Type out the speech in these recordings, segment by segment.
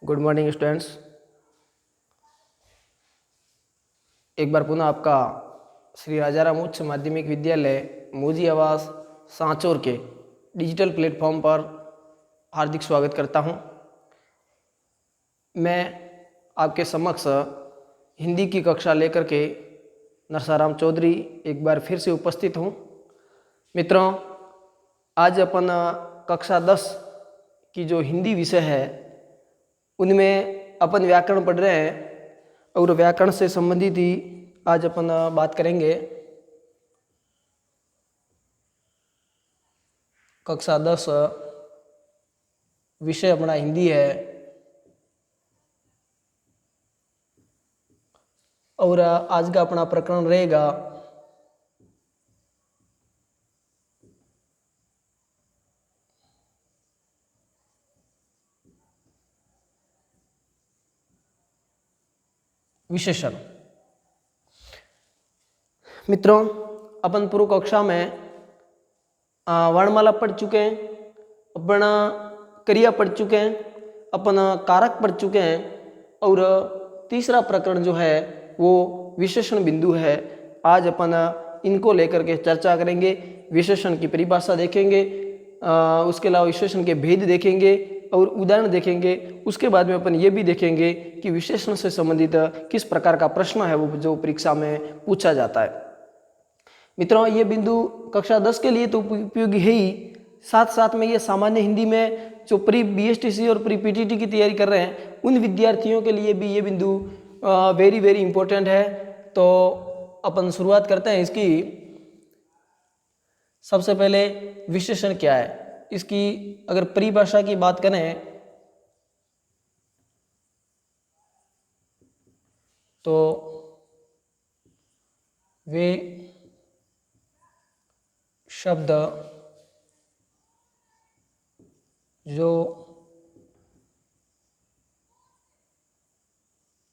Good morning students. एक बार पुनः आपका श्री राजाराम उच्च माध्यमिक विद्यालय मोजी आवास सांचौर के डिजिटल प्लेटफॉर्म पर हार्दिक स्वागत करता हूं। मैं आपके समक्ष हिंदी की कक्षा लेकर के नरसाराम चौधरी एक बार फिर से उपस्थित हूं। मित्रों, आज अपन कक्षा 10 की जो हिंदी विषय है उनमें अपन व्याकरण पढ़ रहे हैं और व्याकरण से संबंधित ही आज अपन बात करेंगे। कक्षा 10 विषय अपना हिंदी है और आज का अपना प्रकरण रहेगा विशेषण। मित्रों, अपन पूर्व कक्षा में वर्णमाला पढ़ चुके हैं, अपन क्रिया पढ़ चुके हैं, अपन कारक पढ़ चुके हैं और तीसरा प्रकरण जो है वो विशेषण बिंदु है। आज अपन इनको लेकर के चर्चा करेंगे। विशेषण की परिभाषा देखेंगे, उसके अलावा विशेषण के भेद देखेंगे और उदाहरण देखेंगे। उसके बाद में अपन ये भी देखेंगे कि विशेषण से संबंधित किस प्रकार का प्रश्न है वो जो परीक्षा में पूछा जाता है। मित्रों, ये बिंदु कक्षा 10 के लिए तो उपयोगी है ही, साथ साथ में ये सामान्य हिंदी में जो प्री बीएसटीसी और प्री पीटीटी की तैयारी कर रहे हैं उन विद्यार्थियों के लिए भी ये बिंदु वेरी वेरी इंपॉर्टेंट है। तो अपन शुरुआत करते हैं इसकी। सबसे पहले विशेषण क्या है, इसकी अगर परिभाषा की बात करें तो वे शब्द जो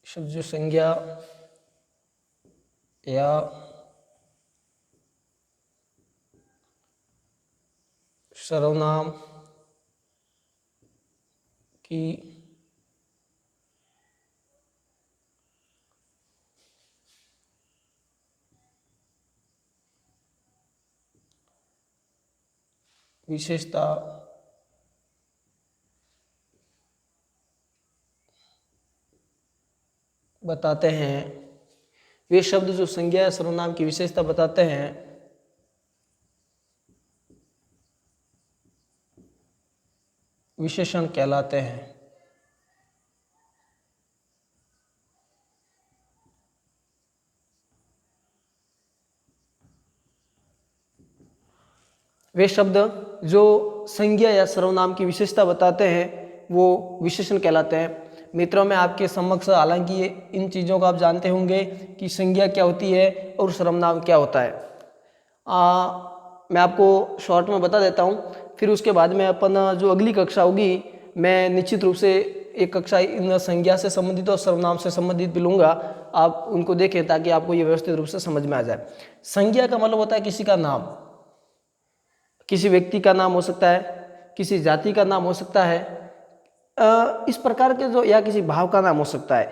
संज्ञा या सर्वनाम की विशेषता बताते हैं, वे शब्द जो संज्ञा या सर्वनाम की विशेषता बताते हैं विशेषण कहलाते हैं। वे शब्द जो संज्ञा या सर्वनाम की विशेषता बताते हैं वो विशेषण कहलाते हैं। मित्रों, मैं आपके समक्ष, हालांकि इन चीज़ों को आप जानते होंगे कि संज्ञा क्या होती है और सर्वनाम क्या होता है। मैं आपको शॉर्ट में बता देता हूँ, फिर उसके बाद में अपन जो अगली कक्षा होगी मैं निश्चित रूप से एक कक्षा इन संज्ञा से संबंधित और सर्वनाम से संबंधित भी लूँगा। आप उनको देखें ताकि आपको ये व्यवस्थित रूप से समझ में आ जाए। संज्ञा का मतलब होता है किसी का नाम, किसी व्यक्ति का नाम हो सकता है, किसी जाति का नाम हो सकता है, इस प्रकार के जो, या किसी भाव का नाम हो सकता है।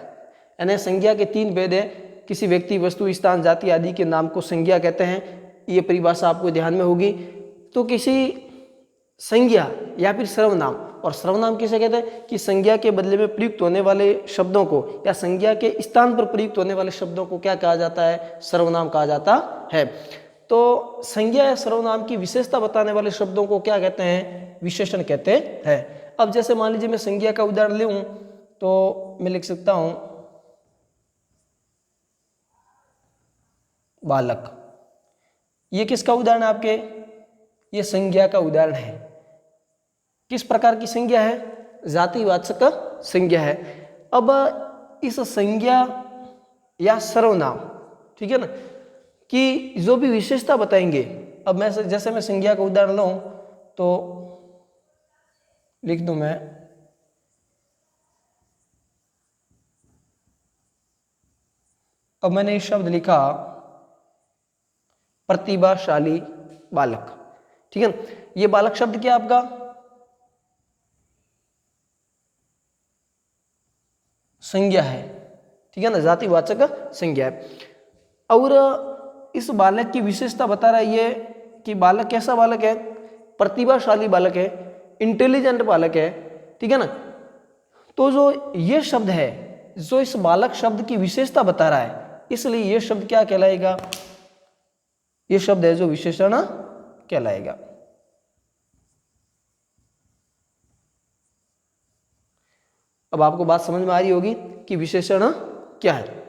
यानी संज्ञा के 3 भेद हैं। किसी व्यक्ति, वस्तु, स्थान, जाति आदि के नाम को संज्ञा कहते हैं। ये परिभाषा आपको ध्यान में होगी। तो किसी संज्ञा या फिर सर्वनाम, और सर्वनाम किसे कहते हैं कि संज्ञा के बदले में प्रयुक्त होने वाले शब्दों को या संज्ञा के स्थान पर प्रयुक्त होने वाले शब्दों को क्या कहा जाता है, सर्वनाम कहा जाता है। तो संज्ञा या सर्वनाम की विशेषता बताने वाले शब्दों को क्या कहते हैं, विशेषण कहते हैं। अब जैसे मान लीजिए मैं संज्ञा का उदाहरण लूं तो मैं लिख सकता हूं बालक। ये किसका उदाहरण है आपके, ये संज्ञा का उदाहरण है। किस प्रकार की संज्ञा है, जातिवाचक संज्ञा है। अब इस संज्ञा या सर्वनाम, ठीक है ना, कि जो भी विशेषता बताएंगे, अब मैं जैसे मैं संज्ञा का उदाहरण लूं तो लिख दूं मैं अब मैंने एक शब्द लिखा प्रतिभाशाली बालक, ठीक है ना। ये बालक शब्द क्या आपका, संज्ञा है, ठीक है ना, जातिवाचक संज्ञा है। और इस बालक की विशेषता बता रहा है ये कि बालक कैसा बालक है, प्रतिभाशाली बालक है, इंटेलिजेंट बालक है, ठीक है ना। तो जो ये शब्द है, जो इस बालक शब्द की विशेषता बता रहा है, इसलिए ये शब्द क्या कहलाएगा, ये शब्द है जो विशेषण कहलाएगा। अब आपको बात समझ में आ रही होगी कि विशेषण क्या है।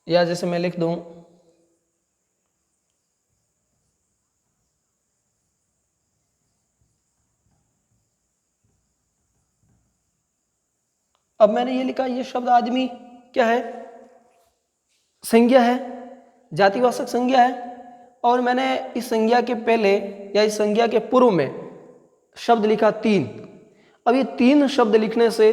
या जैसे मैं लिख दूं, अब मैंने ये लिखा, ये शब्द आदमी क्या है, संज्ञा है, जातिवाचक संज्ञा है। और मैंने इस संज्ञा के पहले या इस संज्ञा के पूर्व में शब्द लिखा तीन। अब ये तीन शब्द लिखने से,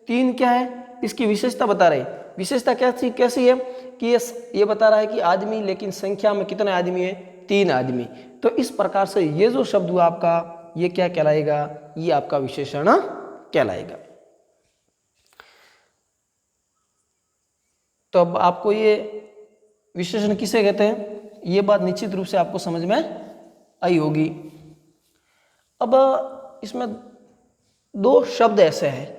तीन क्या है, इसकी विशेषता बता रहे। विशेषता कैसी है कि ये बता रहा है कि आदमी, लेकिन संख्या में कितने आदमी है, तीन आदमी। तो इस प्रकार से ये जो शब्द हुआ आपका, ये क्या कहलाएगा, ये आपका विशेषण कहलाएगा। तो अब आपको ये विशेषण किसे कहते हैं, ये बात निश्चित रूप से आपको समझ में आई होगी। अब इसमें दो शब्द ऐसे हैं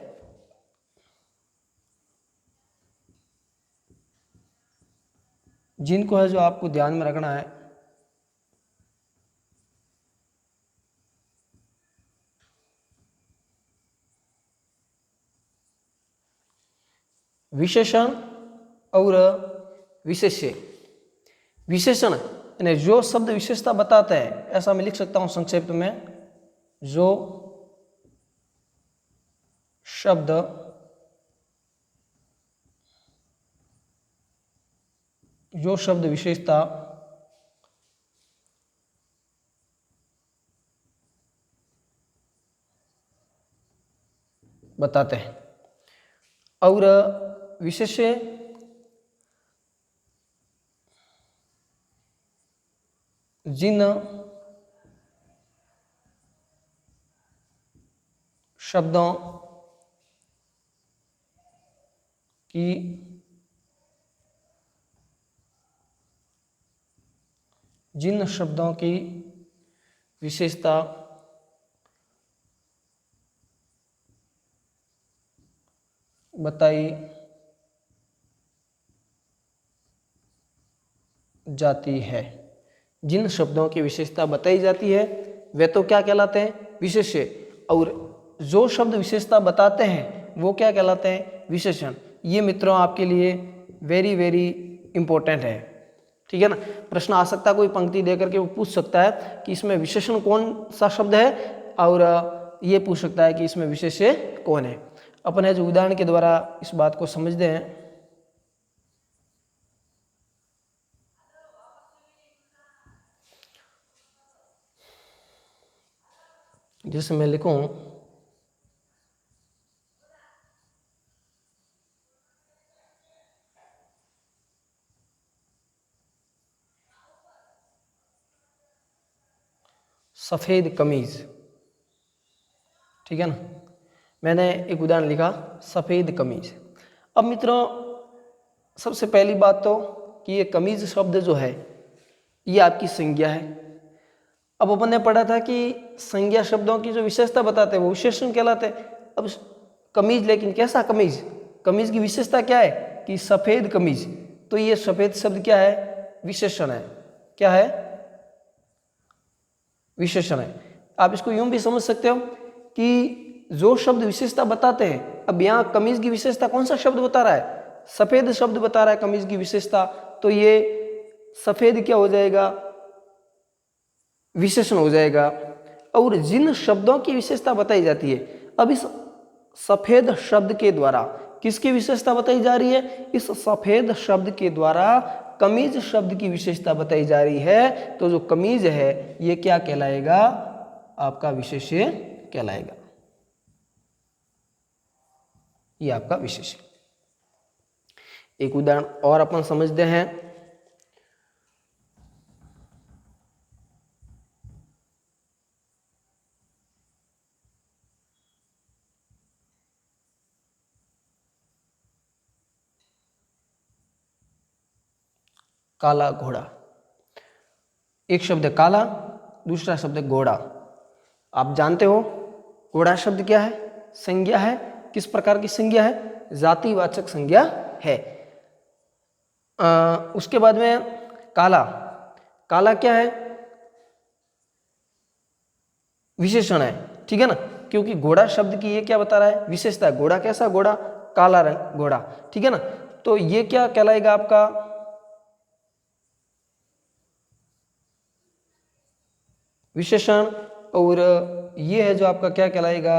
जिनको है जो आपको ध्यान में रखना है। विशेषण और विशेष्य। विशेषण यानी जो शब्द विशेषता बताता है, ऐसा मैं लिख सकता हूं संक्षेप में, जो शब्द विशेषता बताते हैं। और विशेष्य जिन शब्दों की विशेषता बताई जाती है, जिन शब्दों की विशेषता बताई जाती है वे तो क्या कहलाते हैं, विशेष्य। और जो शब्द विशेषता बताते हैं वो क्या कहलाते हैं, विशेषण। ये मित्रों आपके लिए वेरी वेरी इंपॉर्टेंट है, ठीक है ना। प्रश्न आ सकता है, कोई पंक्ति देकर के वो पूछ सकता है कि इसमें विशेषण कौन सा शब्द है, और ये पूछ सकता है कि इसमें विशेष्य कौन है। अपन है जो उदाहरण के द्वारा इस बात को समझते हैं। जैसे मैं लिखूं, सफेद कमीज, ठीक है ना, मैंने एक उदाहरण लिखा, सफेद कमीज। अब मित्रों सबसे पहली बात तो कि ये कमीज शब्द जो है ये आपकी संज्ञा है। अब अपन ने पढ़ा था कि संज्ञा शब्दों की जो विशेषता बताते हैं वो विशेषण कहलाते हैं। अब कमीज, लेकिन कैसा कमीज, कमीज की विशेषता क्या है कि सफेद कमीज। तो ये सफेद शब्द क्या है, विशेषण है। क्या है, विशेषण है। आप इसको यूं भी समझ सकते हो कि जो शब्द विशेषता बताते हैं, अब यहाँ कमीज की विशेषता कौन सा शब्द बता रहा है, सफेद शब्द बता रहा है कमीज की विशेषता, तो ये सफेद क्या हो जाएगा, विशेषण हो जाएगा। और जिन शब्दों की विशेषता बताई जाती है, अब इस सफेद शब्द के द्वारा किसकी विशेषता बताई जा रही है, इस सफेद शब्द के द्वारा कमीज शब्द की विशेषता बताई जा रही है। तो जो कमीज है ये क्या कहलाएगा, आपका विशेष्य कहलाएगा, ये आपका विशेष्य। एक उदाहरण और अपन समझते हैं। काला घोड़ा। एक शब्द है काला, दूसरा शब्द है घोड़ा। आप जानते हो घोड़ा शब्द क्या है? संज्ञा है। किस प्रकार की संज्ञा है? जातिवाचक संज्ञा है। उसके बाद में काला, काला क्या है? विशेषण है, ठीक है ना, क्योंकि घोड़ा शब्द की ये क्या बता रहा है? विशेषता है। घोड़ा कैसा? घोड़ा काला रंग घोड़ा, ठीक है ना। तो ये क्या कहलाएगा आपका? विशेषण। और ये है जो आपका क्या कहलाएगा?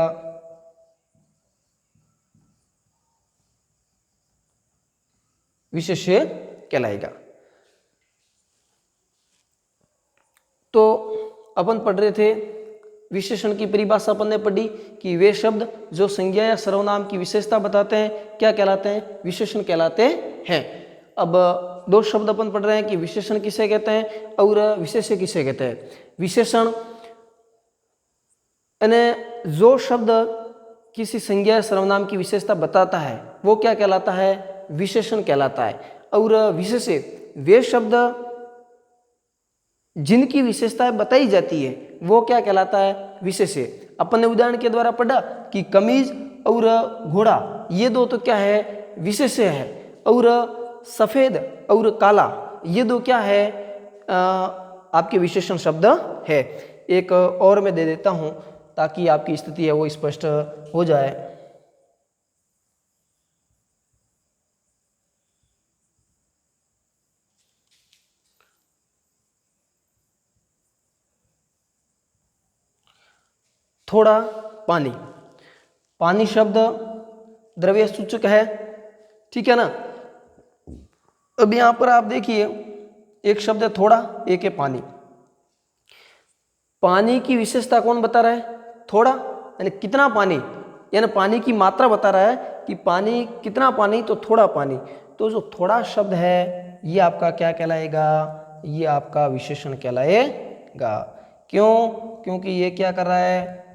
विशेष्य कहलाएगा। तो अपन पढ़ रहे थे विशेषण की परिभाषा अपन ने पढ़ी कि वे शब्द जो संज्ञा या सर्वनाम की विशेषता बताते हैं क्या कहलाते हैं? विशेषण कहलाते हैं। अब दो शब्द अपन पढ़ रहे हैं कि विशेषण किसे कहते हैं और विशेष्य किसे कहते हैं। विशेषण यानी जो शब्द किसी संज्ञा या सर्वनाम की विशेषता बताता है वो क्या कहलाता है? विशेषण कहलाता है। और विशेष्य वे शब्द जिनकी विशेषताएं बताई जाती है वो क्या कहलाता है? विशेष्य। अपन ने उदाहरण के द्वारा पढ़ा कि कमीज और घोड़ा ये दो तो क्या है? विशेष्य है। और सफेद और काला ये दो क्या है? आपके विशेषण शब्द है। एक और मैं दे देता हूं ताकि आपकी स्थिति है वो स्पष्ट हो जाए। थोड़ा पानी, पानी शब्द द्रव्य सूचक है, ठीक है ना। अब यहां पर आप देखिए एक शब्द है थोड़ा, एक है पानी। पानी की विशेषता कौन बता रहा है? थोड़ा, यानी कितना पानी, यानी पानी की मात्रा बता रहा है कि पानी कितना पानी, तो थोड़ा पानी। तो जो थोड़ा शब्द है ये आपका क्या कहलाएगा? ये आपका विशेषण कहलाएगा। क्यों? क्योंकि ये क्या कर रहा है?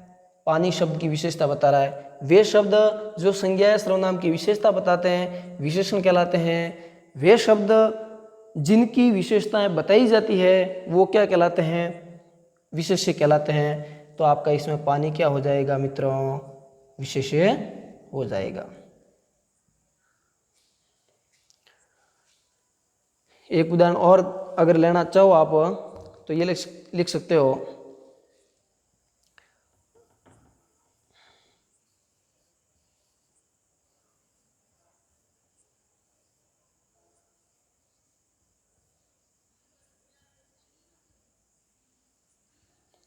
पानी शब्द की विशेषता बता रहा है। वे शब्द जो संज्ञा या सर्वनाम की विशेषता बताते हैं विशेषण कहलाते हैं। वे शब्द जिनकी विशेषताएं बताई जाती है वो क्या कहलाते हैं? विशेष्य कहलाते हैं। तो आपका इसमें पानी क्या हो जाएगा मित्रों? विशेष्य हो जाएगा। एक उदाहरण और अगर लेना चाहो आप तो ये लिख सकते हो।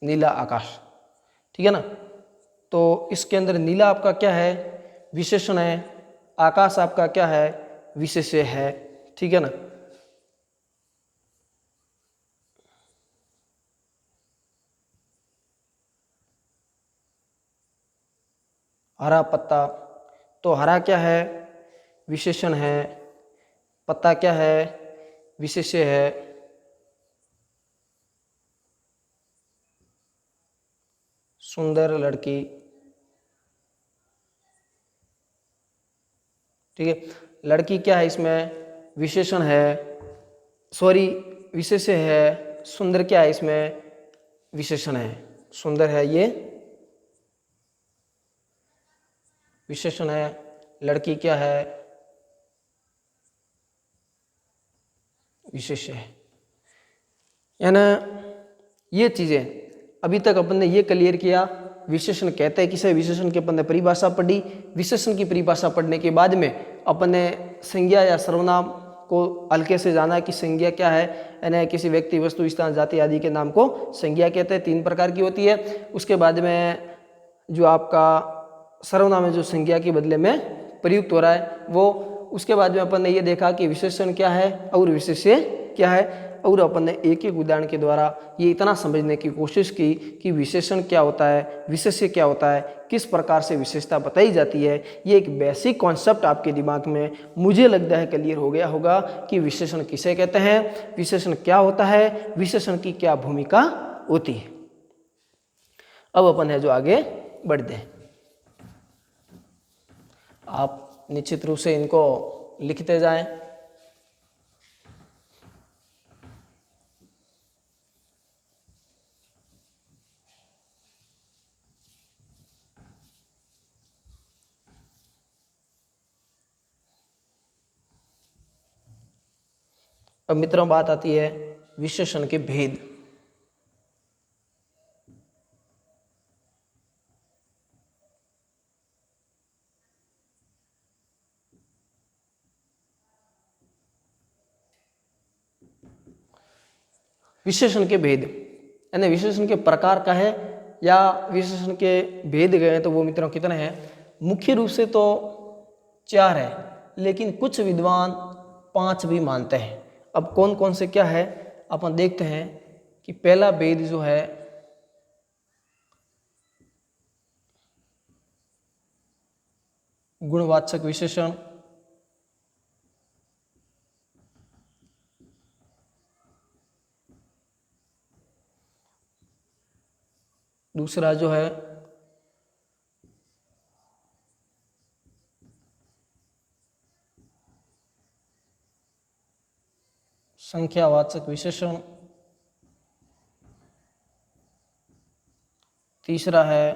नीला आकाश, ठीक है ना। तो इसके अंदर नीला आपका क्या है? विशेषण है। आकाश आपका क्या है? विशेष्य है, ठीक है ना। हरा पत्ता, तो हरा क्या है? विशेषण है। पत्ता क्या है? विशेष्य है। सुंदर लड़की, ठीक है। लड़की क्या है इसमें? विशेषण है, सॉरी विशेष्य है। सुंदर क्या है इसमें? विशेषण है। सुंदर है ये विशेषण है। लड़की क्या है? विशेष्य है। यानी ये चीजें अभी तक अपन ने ये क्लियर किया विशेषण कहते हैं किसे। विशेषण की अपन ने परिभाषा पढ़ी। विशेषण की परिभाषा पढ़ने के बाद में अपन ने संज्ञा या सर्वनाम को हल्के से जाना कि संज्ञा क्या है। यानी किसी व्यक्ति, वस्तु, स्थान, जाति आदि के नाम को संज्ञा कहते हैं। 3 प्रकार की होती है। उसके बाद में जो आपका सर्वनाम है जो संज्ञा के बदले में प्रयुक्त हो रहा है वो। उसके बाद में अपन ने ये देखा कि विशेषण क्या है और विशेष्य क्या है। और अपन ने एक एक उदाहरण के द्वारा ये इतना समझने की कोशिश की कि विशेषण क्या होता है, विशेष्य क्या होता है, किस प्रकार से विशेषता बताई जाती है। ये एक बेसिक कॉन्सेप्ट आपके दिमाग में मुझे लगता है क्लियर हो गया होगा कि विशेषण किसे कहते हैं, विशेषण क्या होता है, विशेषण की क्या भूमिका होती है। अब अपन है जो आगे बढ़ते हैं। आप निश्चित रूप से इनको लिखते जाएं। अब मित्रों बात आती है विशेषण के भेद। विशेषण के भेद यानी विशेषण के प्रकार का है या विशेषण के भेद गए तो वो मित्रों कितने हैं? मुख्य रूप से तो 4 है, लेकिन कुछ विद्वान 5 भी मानते हैं। अब कौन कौन से क्या है अपन देखते हैं कि पहला भेद जो है गुणवाचक विशेषण, दूसरा जो है संख्यावाचक विशेषण, तीसरा है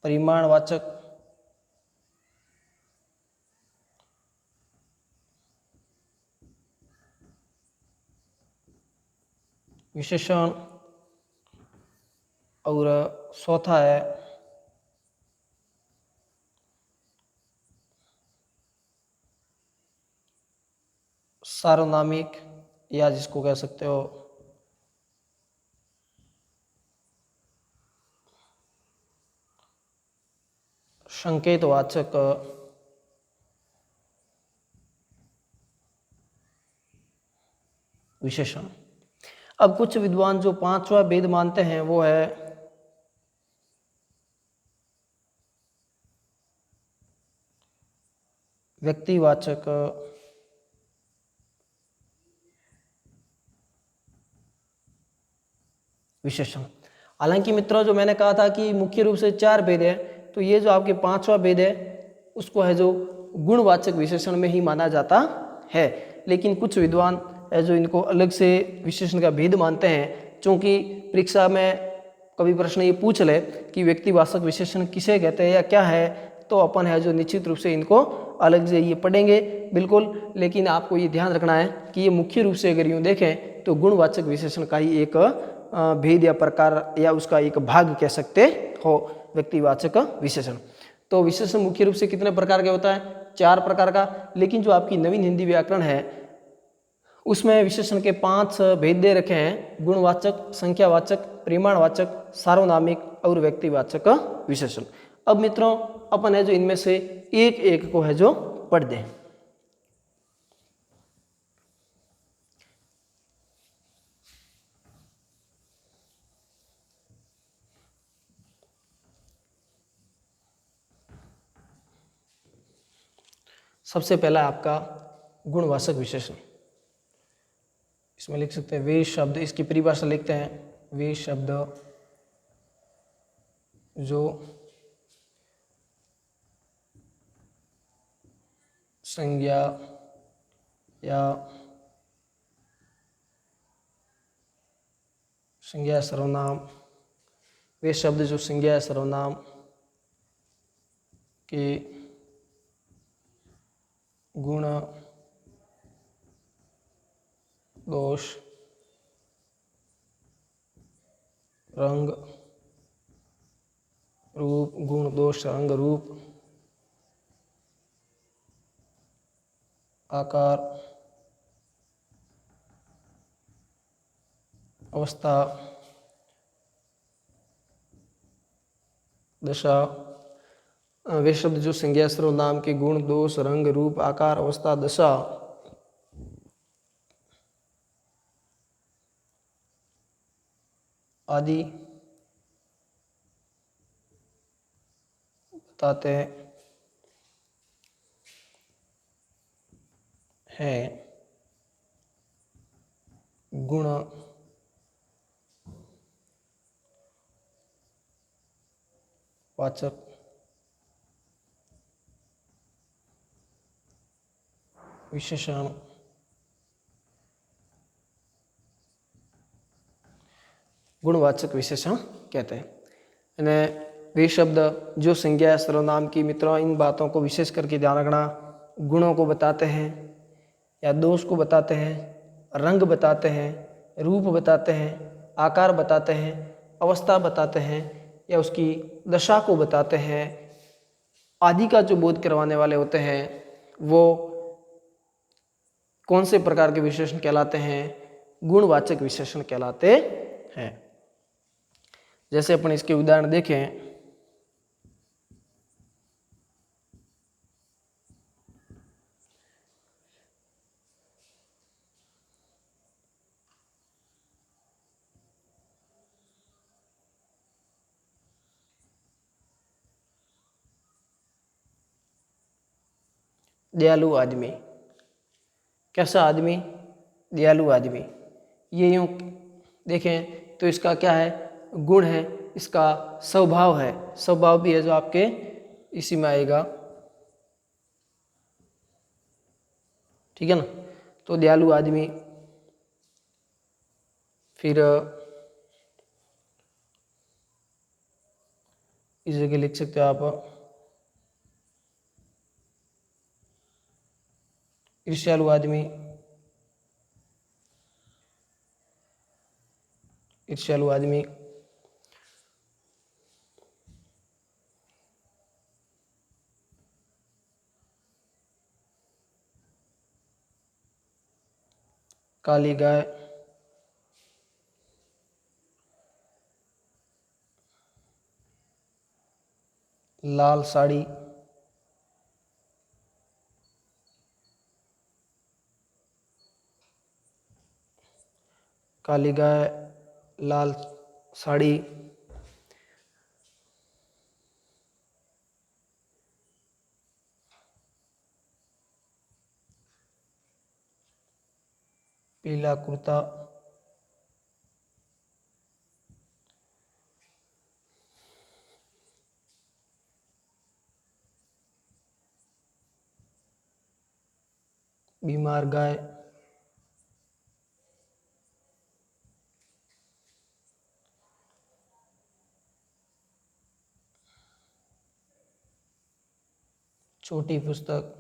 परिमाणवाचक, विशेषण और चौथा है सार्वनामिक या जिसको कह सकते हो संकेतवाचक विशेषण। अब कुछ विद्वान जो 5वां भेद मानते हैं वो है व्यक्तिवाचक विशेषण। हालांकि मित्रों जो मैंने कहा था कि मुख्य रूप से 4 भेद है, तो ये जो आपके 5वां भेद है उसको है जो गुणवाचक विशेषण में ही माना जाता है। लेकिन कुछ विद्वान है जो इनको अलग से विशेषण का भेद मानते हैं, क्योंकि परीक्षा में कभी प्रश्न ये पूछ ले कि व्यक्तिवाचक विशेषण किसे कहते हैं या क्या है, तो अपन है जो निश्चित रूप से इनको अलग से ये पढ़ेंगे बिल्कुल। लेकिन आपको ये ध्यान रखना है कि ये मुख्य रूप से अगर यूँ देखें तो गुणवाचक विशेषण का ही एक भेद या प्रकार या उसका एक भाग कह सकते हो व्यक्तिवाचक विशेषण। तो विशेषण मुख्य रूप से कितने प्रकार के होता है? 4 प्रकार का। लेकिन जो आपकी नवीन हिंदी व्याकरण है उसमें विशेषण के 5 भेद दे रखे हैं: गुणवाचक, संख्यावाचक, परिमाणवाचक, सार्वनामिक और व्यक्तिवाचक विशेषण। अब मित्रों अपन है जो इनमें से एक एक को है जो पढ़ दें। सबसे पहला है आपका गुणवाचक विशेषण। इसमें लिख सकते हैं वे शब्द, इसकी परिभाषा लिखते हैं, वे शब्द जो संज्ञा या संज्ञा सर्वनाम, वे शब्द जो संज्ञा या सर्वनाम के गुण, दोष, रंग, रूप, गुण, दोष, रंग, रूप, आकार, अवस्था, दशा, वे शब्द जो संज्ञा सर्वनाम के गुण, दोष, रंग, रूप, आकार, अवस्था, दशा आदि बताते हैं गुणवाचक विशेषण। गुणवाचक विशेषण कहते हैं। वे शब्द जो संज्ञा या सर्वनाम की, मित्रों इन बातों को विशेष करके ध्यान रखना, गुणों को बताते हैं या दोष को बताते हैं, रंग बताते हैं, रूप बताते हैं, आकार बताते हैं, अवस्था बताते हैं या उसकी दशा को बताते हैं आदि का जो बोध करवाने वाले होते हैं वो कौन से प्रकार के विशेषण कहलाते हैं? गुणवाचक विशेषण कहलाते हैं। जैसे अपन इसके उदाहरण देखें, दयालु आदमी। कैसा आदमी? दयालु आदमी। ये यूँ देखें तो इसका क्या है? गुण है, इसका स्वभाव है, स्वभाव भी है जो आपके इसी में आएगा, ठीक है ना। तो दयालु आदमी, फिर इस जगह लिख सकते हो आप ईर्ष्यालु आदमी, ईर्ष्यालु आदमी। काली गाय, लाल साड़ी, काली गाय, लाल साड़ी, पीला कुर्ता, बीमार गाय, छोटी पुस्तक,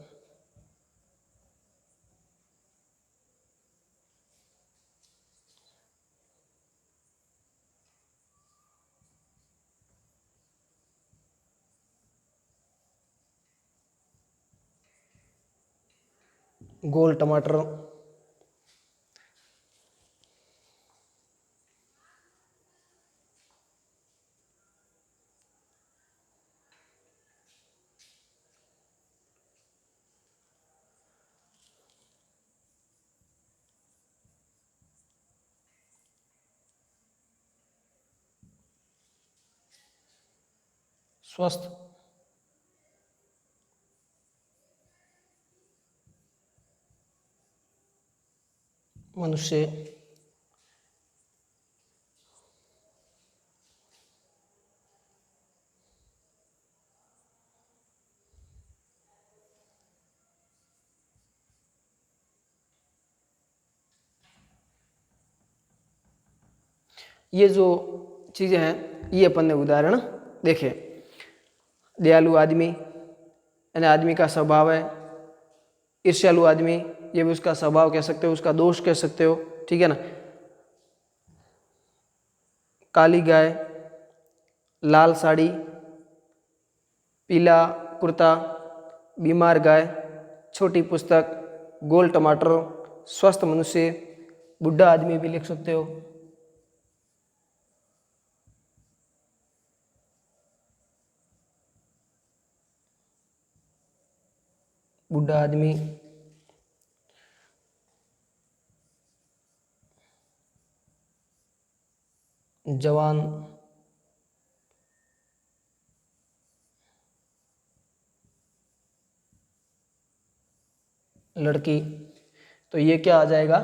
गोल टमाटर, स्वस्थ, मनुष्य, ये जो चीज़ें हैं ये अपन ने उदाहरण देखे। दयालु आदमी यानी आदमी का स्वभाव है, ईर्ष्यालु आदमी ये भी उसका स्वभाव कह सकते हो, उसका दोष कह सकते हो, ठीक है ना। काली गाय, लाल साड़ी, पीला कुर्ता, बीमार गाय, छोटी पुस्तक, गोल टमाटर, स्वस्थ मनुष्य, बुढ़ा आदमी भी लिख सकते हो। बुढ़ा आदमी, जवान, लड़की। तो ये क्या आ जाएगा?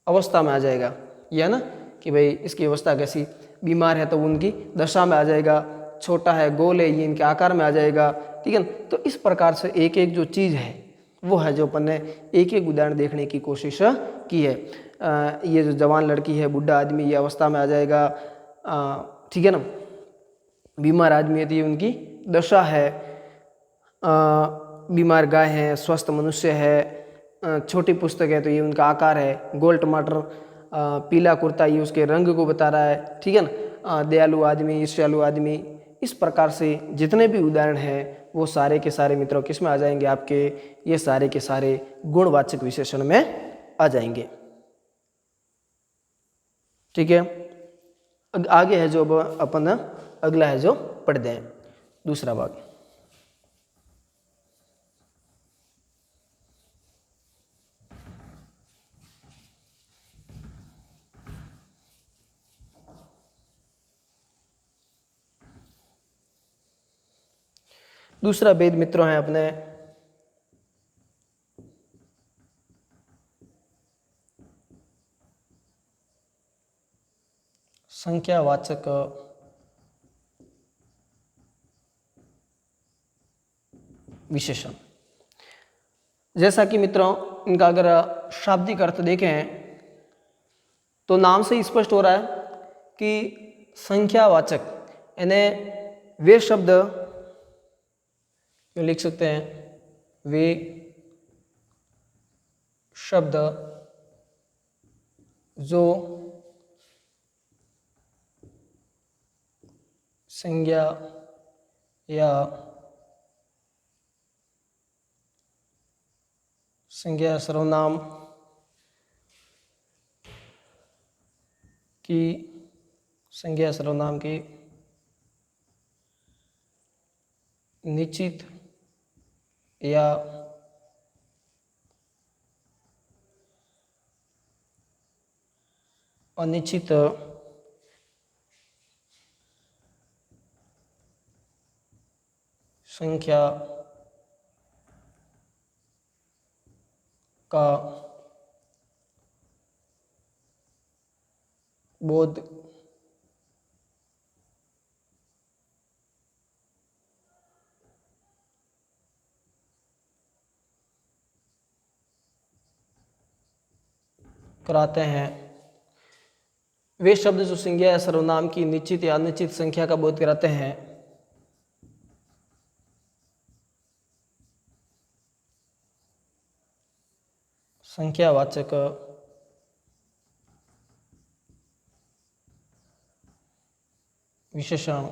अवस्था में आ जाएगा, ये है ना कि भाई इसकी अवस्था कैसी, बीमार है तो उनकी दशा में आ जाएगा, छोटा है गोल है ये इनके आकार में आ जाएगा, ठीक है ना। तो इस प्रकार से एक एक जो चीज़ है वो है जो अपन ने एक एक उदाहरण देखने की कोशिश की है। ये जो जवान लड़की है, बुढ़ा आदमी, ये अवस्था में आ जाएगा, ठीक है ना। बीमार आदमी है तो ये उनकी दशा है। बीमार गाय है, स्वस्थ मनुष्य है। छोटी पुस्तक है तो ये उनका आकार है। गोल टमाटर, पीला कुर्ता, ये उसके रंग को बता रहा है, ठीक है ना। दयालु आदमी, ईर्ष्यालु आदमी, इस प्रकार से जितने भी उदाहरण हैं वो सारे के सारे मित्रों किस में आ जाएंगे आपके, ये सारे के सारे गुणवाचक विशेषण में आ जाएंगे, ठीक है। आगे है जो अब अपन अगला है जो पढ़ते हैं, दूसरा भाग। दूसरा भेद मित्रों है अपने संख्यावाचक विशेषण। जैसा कि मित्रों इनका अगर शाब्दिक अर्थ देखें तो नाम से स्पष्ट हो रहा है कि संख्यावाचक यानी वे शब्द, क्यों लिख सकते हैं, वे शब्द जो संज्ञा या संज्ञा सर्वनाम की संज्ञा सर्वनाम की निश्चित या अनिश्चित संख्या का बोध कराते हैं। वे शब्द जो संज्ञा या सर्वनाम की निश्चित या अनिश्चित संख्या का बोध कराते हैं, संख्यावाचक विशेषण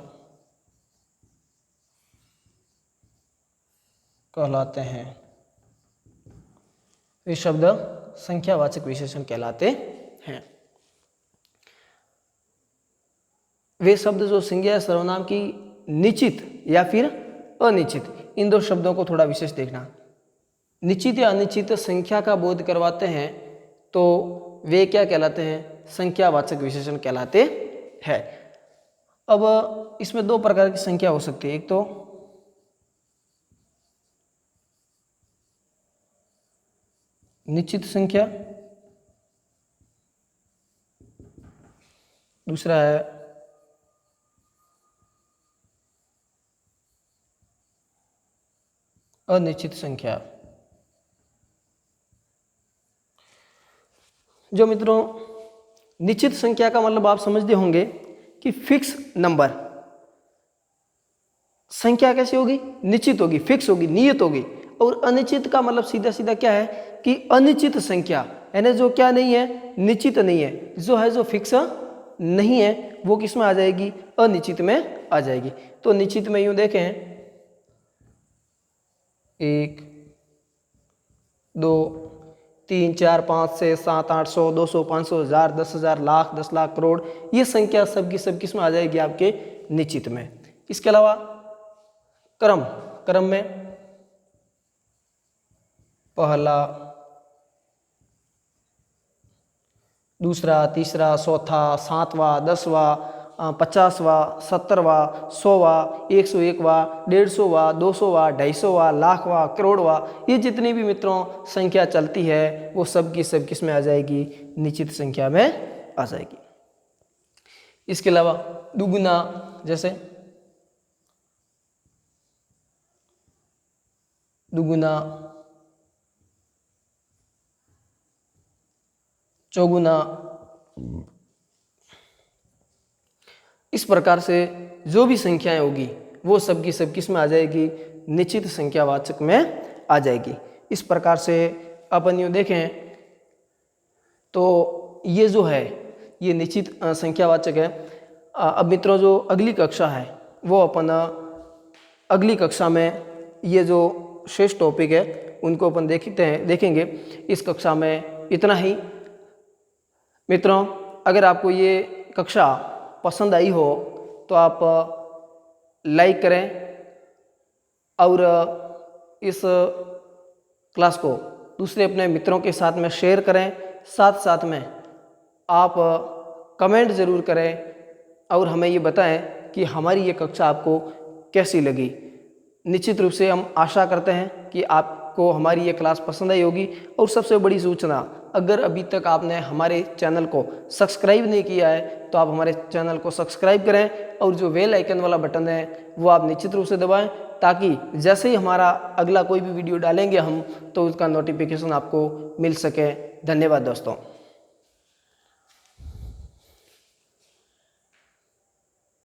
कहलाते हैं। वे शब्द संख्यावाचक विशेषण कहलाते हैं। वे शब्द जो संज्ञा या सर्वनाम की निश्चित या फिर अनिश्चित, इन दो शब्दों को थोड़ा विशेष देखना। निश्चित या अनिश्चित संख्या का बोध करवाते हैं तो वे क्या कहलाते हैं, संख्यावाचक विशेषण कहलाते हैं। अब इसमें दो प्रकार की संख्या हो सकती है, एक तो निश्चित संख्या, दूसरा है अनिश्चित संख्या। जो मित्रों निश्चित संख्या का मतलब आप समझते होंगे कि फिक्स नंबर, संख्या कैसी होगी, निश्चित होगी, फिक्स होगी, नियत होगी। और अनिश्चित का मतलब सीधा सीधा क्या है कि अनिश्चित संख्या, यानी जो क्या नहीं है, निश्चित नहीं है, जो है जो फिक्स नहीं है, वो किस में आ जाएगी, अनिश्चित में आ जाएगी। तो निश्चित में यूं देखें 1 2 3 4 5 6 7 8 100 200 500 1000 10,000 लाख 10 लाख करोड़, ये संख्या सबकी सब किस में आ जाएगी, आपके निश्चित में। इसके अलावा क्रम, क्रम में पहला, दूसरा, तीसरा, चौथा, 7वां, 10वां, 50वां, 70वां, 100वां, 101वां, 150वां, 200वां, 250वां, लाखवां, करोड़वां, ये जितनी भी मित्रों संख्या चलती है वो सब की सब किस में आ जाएगी, निश्चित संख्या में आ जाएगी। इसके अलावा दुगुना, जैसे दुगुना, चौगुना, इस प्रकार से जो भी संख्याएं होगी वो सब की सब किस में आ जाएगी, निश्चित संख्यावाचक में आ जाएगी। इस प्रकार से अपन यूँ देखें तो ये जो है ये निश्चित संख्यावाचक है। अब मित्रों जो अगली कक्षा है वो अपन अगली कक्षा में ये जो शेष टॉपिक है उनको अपन देखेंगे। इस कक्षा में इतना ही। मित्रों अगर आपको ये कक्षा पसंद आई हो तो आप लाइक करें और इस क्लास को दूसरे अपने मित्रों के साथ में शेयर करें। साथ साथ में आप कमेंट ज़रूर करें और हमें ये बताएं कि हमारी ये कक्षा आपको कैसी लगी। निश्चित रूप से हम आशा करते हैं कि आपको हमारी ये क्लास पसंद आई होगी। और सबसे बड़ी सूचना, अगर अभी तक आपने हमारे चैनल को सब्सक्राइब नहीं किया है तो आप हमारे चैनल को सब्सक्राइब करें और जो बेल आइकन वाला बटन है वो आप निश्चित रूप से दबाएं, ताकि जैसे ही हमारा अगला कोई भी वीडियो डालेंगे हम तो उसका नोटिफिकेशन आपको मिल सके। धन्यवाद दोस्तों।